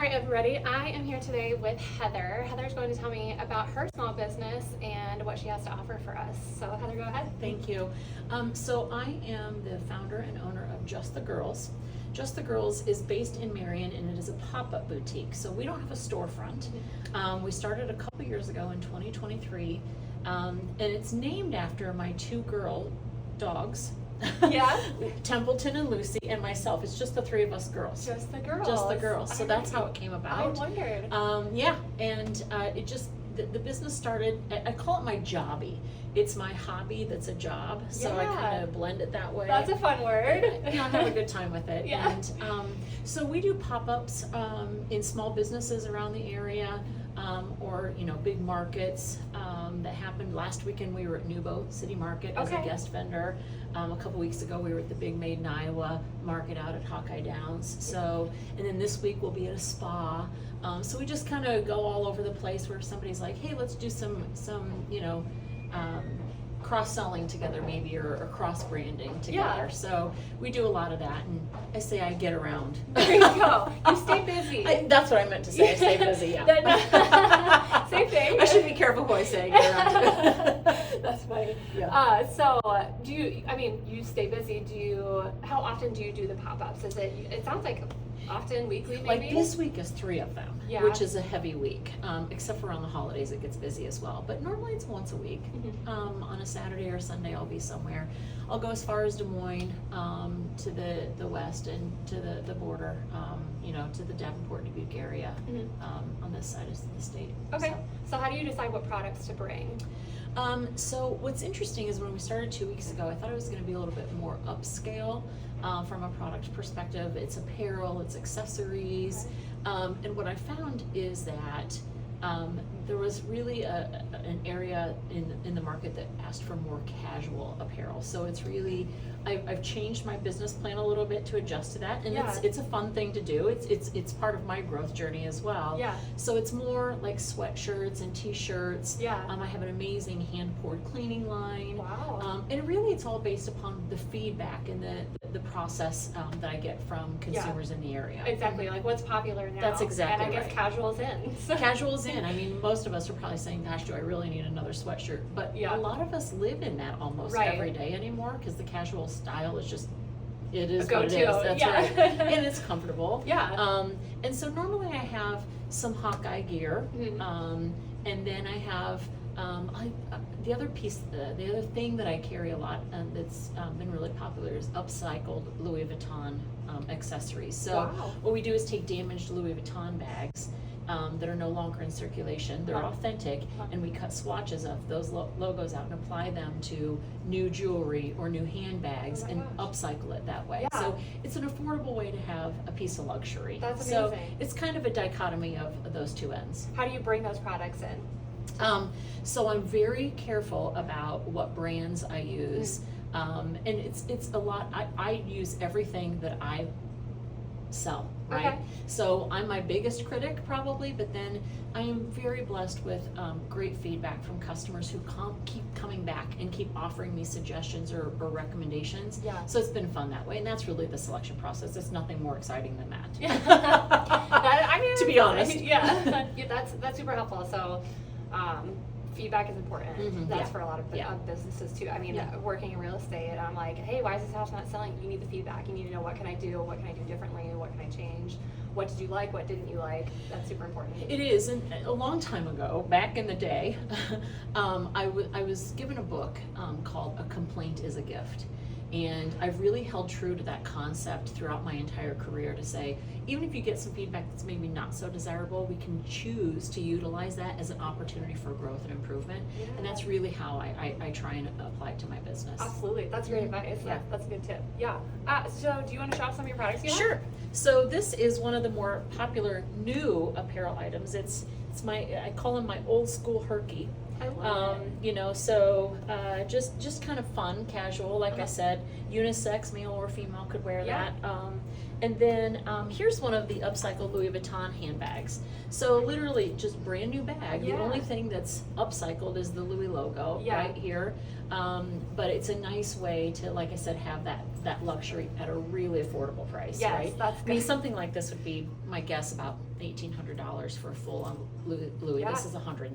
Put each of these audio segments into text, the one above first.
right, everybody, I am here today with Heather. Heather's going to tell me about her small business and what she has to offer for us. So Heather, go ahead. Thank you. So I am the founder and owner of Just the Girls. Just the Girls is based in Marion, and it is a pop-up boutique. So we don't have a storefront. We started a couple years ago in 2023, and it's named after my two girl dogs. Yeah. Templeton and Lucy and myself. It's just the three of us girls. Just the girls. Just the girls. So that's how it came about. I wondered. Yeah, and it just, the business started, I call it my jobby. It's my hobby that's a job, so I kind of blend it that way. That's a fun word. I have a good time with it. Yeah. And so we do pop-ups in small businesses around the area, or big markets that happened. Last weekend we were at Nubo City Market as a guest vendor. A couple weeks ago we were at the Big Maiden, Iowa market out at Hawkeye Downs. So, and then this week we'll be at a spa. So we just kind of go all over the place where somebody's like, hey, let's do some cross-selling together maybe, or cross-branding together. Yeah. So we do a lot of that, and I say I get around. There you go. You stay busy. That's what I meant to say. I stay busy, yeah. Same thing. I should be careful who I say I get around. That's funny. Yeah. So do you, you stay busy, how often do you do the pop-ups? It sounds like often, weekly maybe? Like this week is 3 of them, Yeah. which is a heavy week, except for around the holidays it gets busy as well. But normally it's once a week. On a Saturday or Sunday I'll be somewhere. I'll go as far as Des Moines, to the west and to the border, to the Davenport, Dubuque area, on this side of the state. Okay, so how do you decide what products to bring? So what's interesting is when we started 2 weeks ago, I thought it was going to be a little bit more upscale from a product perspective. It's apparel, it's accessories, and what I found is that there was really an area in the market that asked for more casual apparel. So it's really, I've changed my business plan a little bit to adjust to that, and it's a fun thing to do. It's part of my growth journey as well. Yeah. So it's more like sweatshirts and t-shirts. Yeah. I have an amazing hand poured cleaning line. Wow. And really, it's all based upon the feedback and the process that I get from consumers in the area. Exactly. Like what's popular now? That's exactly And I guess right. casual's in. Casual's in. I mean, most of us are probably saying, gosh, do I really need another sweatshirt? But a lot of us live in that almost every day anymore, because the casual style is just, it is what it is. That's right. And it's comfortable. Yeah. And so normally I have some Hawkeye gear, and then I have the other piece, the other thing that I carry a lot that's been really popular is upcycled Louis Vuitton accessories. So what we do is take damaged Louis Vuitton bags that are no longer in circulation. They're authentic, and we cut swatches of those logos out and apply them to new jewelry or new handbags and upcycle it that way. Yeah. So it's an affordable way to have a piece of luxury. That's amazing. So it's kind of a dichotomy of those two ends. How do you bring those products in? So I'm very careful about what brands I use, and it's a lot. I use everything that I sell, right? Okay. So I'm my biggest critic probably, but then I am very blessed with great feedback from customers who keep coming back and keep offering me suggestions or recommendations. Yeah. So it's been fun that way, and that's really the selection process. It's nothing more exciting than that. To be honest. Yeah, that's super helpful. So feedback is important. That's for a lot of businesses too. I mean, working in real estate, I'm like, hey, why is this house not selling? You need the feedback. You need to know, what can I do? What can I do differently? What can I change? What did you like? What didn't you like? That's super important. It is, and a long time ago, back in the day, I was given a book called A Complaint is a Gift. And I've really held true to that concept throughout my entire career, to say, even if you get some feedback that's maybe not so desirable, we can choose to utilize that as an opportunity for growth and improvement. Yeah. And that's really how I try and apply it to my business. Absolutely. That's great advice. Yeah. That's a good tip. Yeah. So do you want to show off some of your products you have? Sure. So this is one of the more popular new apparel items. It's I call them my old school herky. I love it. So just kind of fun, casual, like I said, unisex, male or female could wear that. And then here's one of the upcycled Louis Vuitton handbags. So literally just brand new bag. The only thing that's upcycled is the Louis logo right here. But it's a nice way to, like I said, have that luxury at a really affordable price, right? That's good. I mean, something like this would be, my guess, about $1,800 for a full-on Louis. Yeah. This is $110,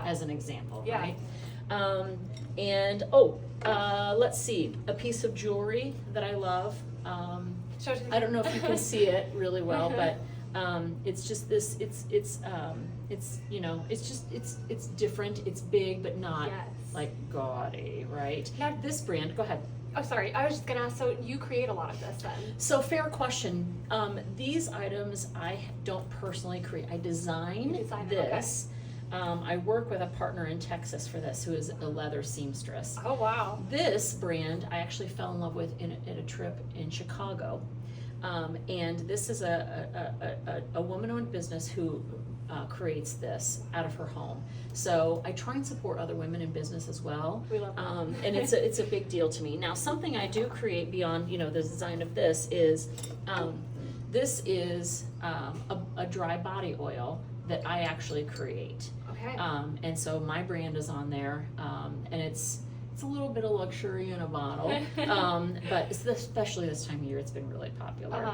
as an example, Yeah. right? And let's see, a piece of jewelry that I love. I don't know if you can see it really well, but it's just this. It's you know, it's different. It's big, but not like gaudy, right? Now, this brand. Go ahead. Oh, sorry. I was just gonna ask. So you create a lot of this, then? So fair question. These items I don't personally create. I design this. Okay. I work with a partner in Texas for this, who is a leather seamstress. Oh, wow. This brand I actually fell in love with in a trip in Chicago. And this is a woman-owned business who creates this out of her home. So I try and support other women in business as well. We love that. And it's a big deal to me. Now, something I do create beyond, you know, the design of this is a dry body oil that I actually create. Okay. And so my brand is on there, and it's a little bit of luxury in a bottle, but especially this time of year, it's been really popular.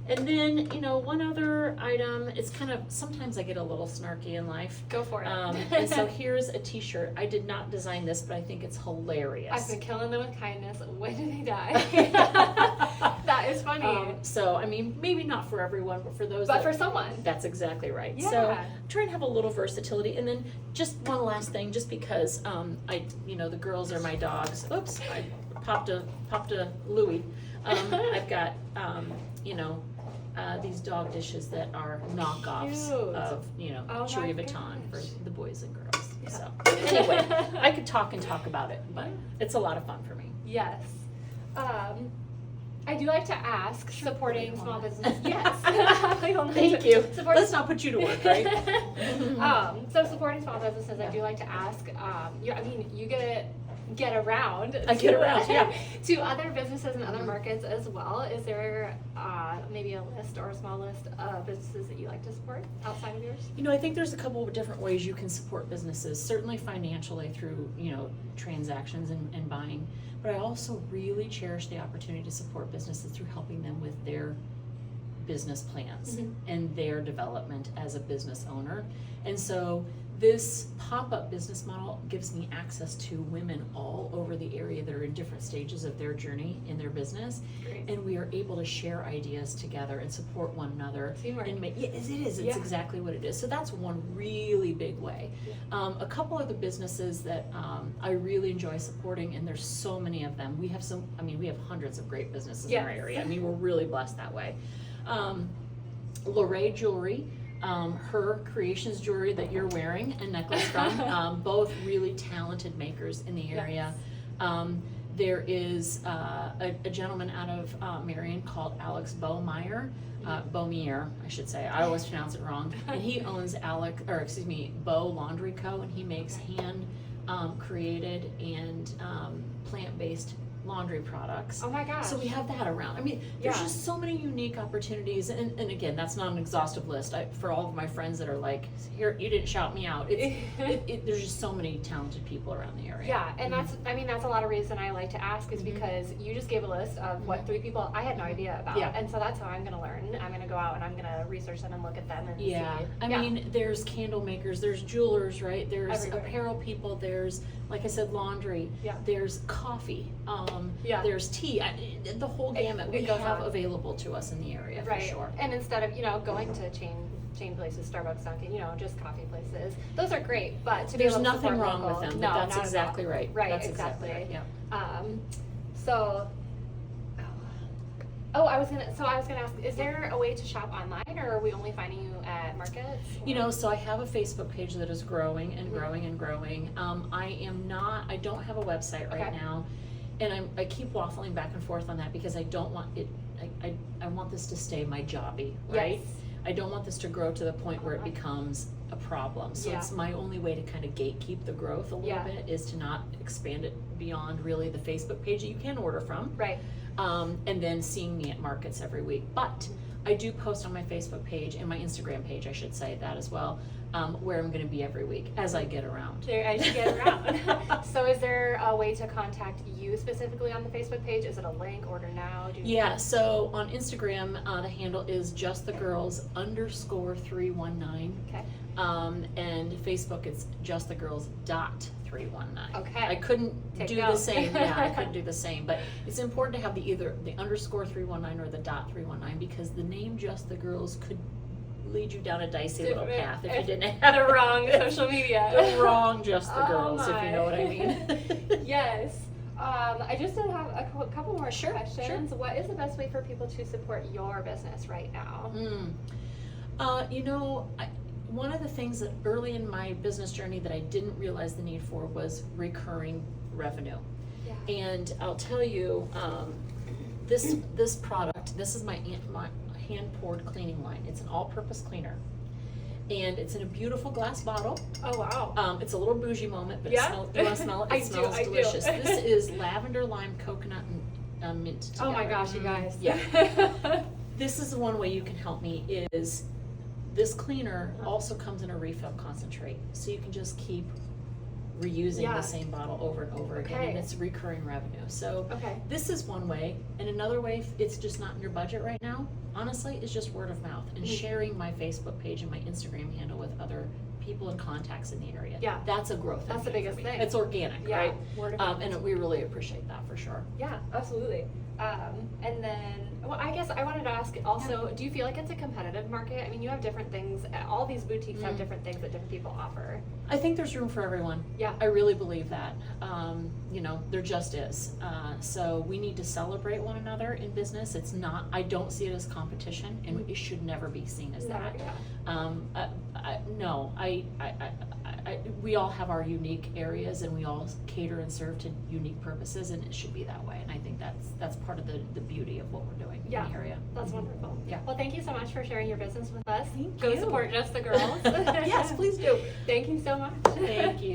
And then, you know, one other item, it's kind of, sometimes I get a little snarky in life. Go for it. And so here's a t-shirt. I did not design this, but I think it's hilarious. I've been killing them with kindness. When do they die? That is funny. So, I mean, maybe not for everyone, but for those for someone. That's exactly right. Yeah. So try and have a little versatility. And then just one last thing, just because the girls are my dogs. Oops, I popped a Louis. I've got, these dog dishes that are knockoffs of, Louis Vuitton for the boys and girls. Yeah. So anyway, I could talk about it, but it's a lot of fun for me. Yes. I do like to ask, supporting small businesses. Yes. Thank you. Let's not put you to work, right? So supporting small businesses, I do like to ask, you get around to other businesses and other markets as well. Is there maybe a list or a small list of businesses that you like to support outside of yours? I think there's a couple of different ways you can support businesses. Certainly financially through, transactions and buying. But I also really cherish the opportunity to support businesses through helping them with their business plans and their development as a business owner. And so this pop-up business model gives me access to women all over the area that are in different stages of their journey in their business. Great. And we are able to share ideas together and support one another. Teamwork. And it is. It's exactly what it is. So that's one really big way. Yeah. A couple other businesses that I really enjoy supporting, and there's so many of them. We have hundreds of great businesses in our area. I mean, we're really blessed that way. Lorraine Jewelry. Her Creations jewelry that you're wearing and necklace from, both really talented makers in the area. Yes. There is a gentleman out of Marion called Alex Beaumier, I should say. I always pronounce it wrong. And he owns Beau Laundry Co. and he makes hand created and plant-based laundry products. Oh my gosh. So we have that around. I mean, there's just so many unique opportunities, and again, that's not an exhaustive list. For all of my friends that are like, here, you didn't shout me out. There's just so many talented people around the area. Yeah, and that's a lot of reason I like to ask is because you just gave a list of what 3 people I had no idea about. Yeah. And so that's how I'm going to learn. I'm going to go out and I'm going to research them and look at them and see. I mean, there's candle makers, there's jewelers, right? There's Everybody. Apparel people, there's, like I said, laundry. Yeah. There's coffee. There's tea. The whole gamut we have available to us in the area, for sure. And instead of going to chain places, Starbucks, Dunkin', just coffee places, those are great. But to be able to there's nothing support wrong local, with them. No, But that's not exactly right. Right, that's exactly. Right. Yeah. So I was gonna ask, is there a way to shop online, or are we only finding you at markets? So I have a Facebook page that is growing and growing and growing. I don't have a website right now, and I keep waffling back and forth on that because I don't want it. I want this to stay my jobby, right? Yes. I don't want this to grow to the point where it becomes a problem. So Yeah. it's my only way to kind of gatekeep the growth a little Yeah. bit is to not expand it beyond really the Facebook page that you can order from. Right. And then seeing me at markets every week. But I do post on my Facebook page and my Instagram page, I should say that as well, where I'm going to be every week as I get around. As you get around. So is there a way to contact you specifically on the Facebook page? Is it a link, order now? Yeah, so on Instagram, the handle is justthegirls_319. Okay. And Facebook, it's justthegirls.319. Okay. I couldn't Take do note. the same. Yeah, I couldn't do the same. But it's important to have either the _319 or the .319 because the name Just the Girls could lead you down a dicey little path if you didn't have the wrong social media. The wrong Just the Oh Girls, if you know what I my. mean. Yes. I just did have a couple more questions. Sure. What is the best way for people to support your business right now? One of the things that early in my business journey that I didn't realize the need for was recurring revenue. Yeah. And I'll tell you, this product, this is my hand-poured cleaning line. It's an all-purpose cleaner. And it's in a beautiful glass bottle. Oh, wow. It's a little bougie moment, but Yeah? you want to smell it? It smells delicious. This is lavender, lime, coconut, and mint together. Oh my gosh, you guys. Yeah. This is the one way you can help me is this cleaner also comes in a refill concentrate. So you can just keep reusing the same bottle over and over again, and it's recurring revenue. So this is one way, and another way, if it's just not in your budget right now, honestly, is just word of mouth and sharing my Facebook page and my Instagram handle with other people and contacts in the area. Yeah. That's a growth. That's the engine biggest for me. thing. It's organic, right? Word of mouth. And we really appreciate that for sure. Yeah, absolutely. And then, well, I guess I wanted to ask also, do you feel like it's a competitive market? I mean, you have different things, all these boutiques have different things that different people offer. I think there's room for everyone. Yeah. I really believe that. There just is. So we need to celebrate one another in business. It's not, I don't see it as competition, and it should never be seen as that. We all have our unique areas, and we all cater and serve to unique purposes, and it should be that way. And I think that's part of the beauty of what we're doing in the area. That's wonderful. Yeah. Well, thank you so much for sharing your business with us. Thank Go you. support Just the Girls. Yes, please do. Thank you so much. Thank you.